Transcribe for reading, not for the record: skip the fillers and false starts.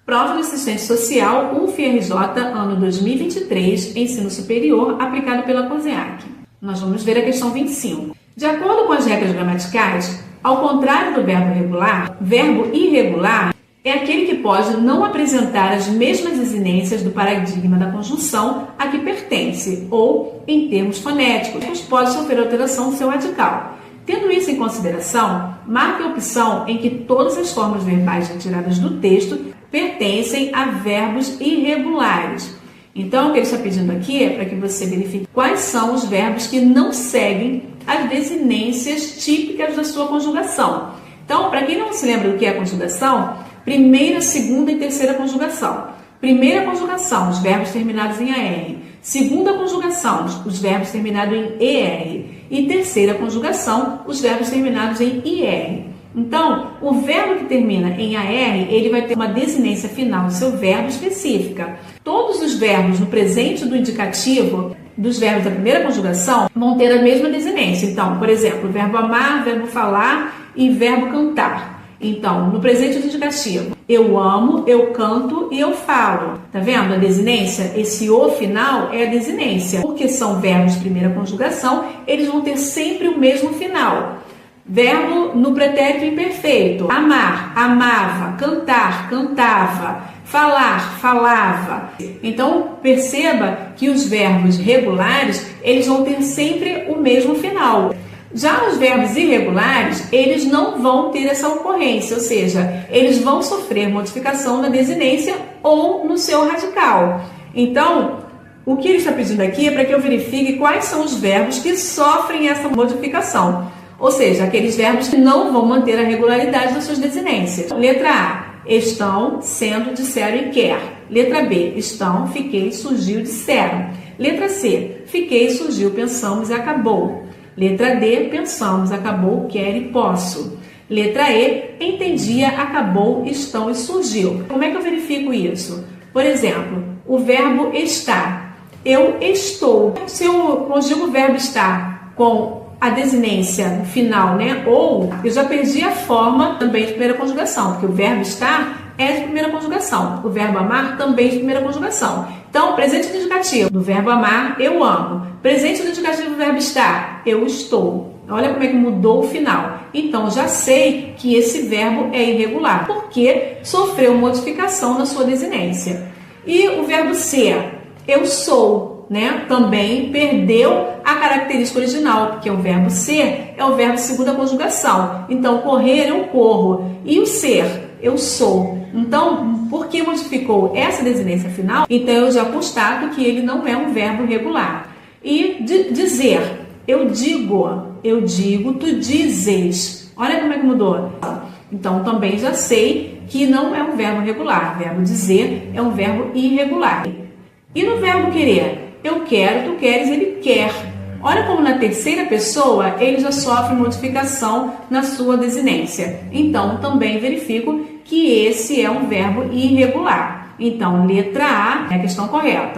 Prova de assistente social UFRJ, ano 2023, ensino superior, aplicado pela COSEAC. Nós vamos ver a questão 25. De acordo com as regras gramaticais, ao contrário do verbo regular, verbo irregular é aquele que pode não apresentar as mesmas desinências do paradigma da conjunção a que pertence, ou, em termos fonéticos, pode sofrer alteração no seu radical. Tendo isso em consideração, marque a opção em que todas as formas verbais retiradas do texto pertencem a verbos irregulares. Então, o que ele está pedindo aqui é para que você verifique quais são os verbos que não seguem as desinências típicas da sua conjugação. Então, para quem não se lembra do que é a conjugação, primeira, segunda e terceira conjugação. Primeira conjugação, os verbos terminados em AR. Segunda conjugação, os verbos terminados em ER. E terceira conjugação, os verbos terminados em IR. Então, o verbo que termina em AR, ele vai ter uma desinência final do seu verbo específica. Todos os verbos no presente do indicativo dos verbos da primeira conjugação vão ter a mesma desinência. Então, por exemplo, verbo amar, verbo falar e verbo cantar. Então, no presente do indicativo, eu amo, eu canto e eu falo. Tá vendo a desinência? Esse o final é a desinência. Porque são verbos de primeira conjugação, eles vão ter sempre o mesmo final. Verbo no pretérito imperfeito. Amar, amava. Cantar, cantava. Falar, falava. Então, perceba que os verbos regulares, eles vão ter sempre o mesmo final. Já os verbos irregulares, eles não vão ter essa ocorrência, ou seja, eles vão sofrer modificação na desinência ou no seu radical. Então, o que ele está pedindo aqui é para que eu verifique quais são os verbos que sofrem essa modificação. Ou seja, aqueles verbos que não vão manter a regularidade das suas desinências. Letra A, estão, sendo, disseram e quer. Letra B, estão, fiquei, surgiu, disseram. Letra C, fiquei, surgiu, pensamos e acabou. Letra D, pensamos, acabou, quer e posso. Letra E, entendia, acabou, estão e surgiu. Como é que eu verifico isso? Por exemplo, o verbo estar. Eu estou. Se eu conjugo o verbo estar com a desinência final, né? Ou eu já perdi a forma também de primeira conjugação, porque o verbo estar é de primeira conjugação. O verbo amar também de primeira conjugação. Então, presente do indicativo do verbo amar, eu amo. Presente do indicativo do verbo estar, eu estou. Olha como é que mudou o final. Então, já sei que esse verbo é irregular, porque sofreu modificação na sua desinência. E o verbo ser, eu sou, né? Também perdeu a característica original, porque o verbo ser é o verbo de segunda conjugação. Então, correr, eu corro. E o ser, eu sou. Então, porque modificou essa desinência final, então eu já constato que ele não é um verbo regular. E dizer, eu digo, tu dizes. Olha como é que mudou. Então, também já sei que não é um verbo regular. O verbo dizer é um verbo irregular. E no verbo querer, eu quero, tu queres, ele quer. Olha como na terceira pessoa ele já sofre modificação na sua desinência. Então, também verifico que esse é um verbo irregular. Então, letra A é a questão correta.